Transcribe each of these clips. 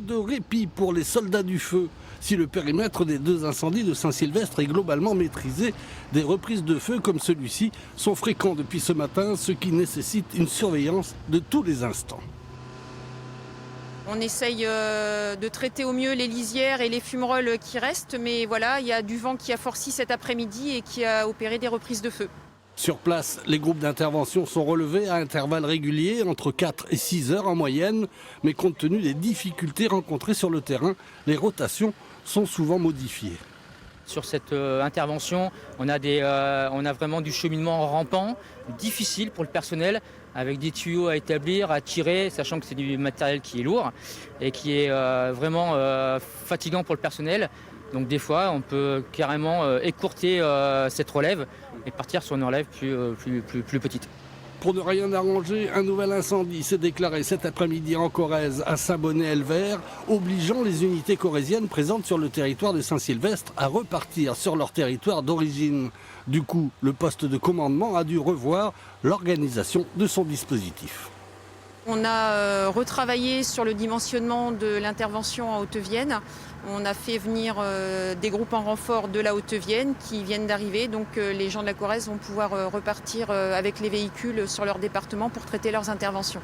de répit pour les soldats du feu. Si le périmètre des 2 incendies de Saint-Sylvestre est globalement maîtrisé, des reprises de feu comme celui-ci sont fréquents depuis ce matin, ce qui nécessite une surveillance de tous les instants. On essaye de traiter au mieux les lisières et les fumerolles qui restent, mais voilà, il y a du vent qui a forci cet après-midi et qui a opéré des reprises de feu. Sur place, les groupes d'intervention sont relevés à intervalles réguliers, entre 4 et 6 heures en moyenne, mais compte tenu des difficultés rencontrées sur le terrain, les rotations sont souvent modifiées. Sur cette intervention, on a vraiment du cheminement rampant, difficile pour le personnel, avec des tuyaux à établir, à tirer, sachant que c'est du matériel qui est lourd et qui est vraiment fatigant pour le personnel. Donc des fois, on peut carrément écourter cette relève et partir sur une relève plus petite. Pour ne rien arranger, un nouvel incendie s'est déclaré cet après-midi en Corrèze à Saint-Bonnet-Elvert, obligeant les unités corréziennes présentes sur le territoire de Saint-Sylvestre à repartir sur leur territoire d'origine. Du coup, le poste de commandement a dû revoir l'organisation de son dispositif. On a retravaillé sur le dimensionnement de l'intervention en Haute-Vienne. On a fait venir des groupes en renfort de la Haute-Vienne qui viennent d'arriver. Donc les gens de la Corrèze vont pouvoir repartir avec les véhicules sur leur département pour traiter leurs interventions.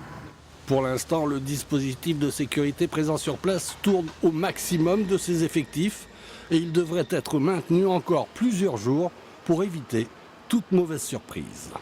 Pour l'instant, le dispositif de sécurité présent sur place tourne au maximum de ses effectifs et il devrait être maintenu encore plusieurs jours pour éviter toute mauvaise surprise.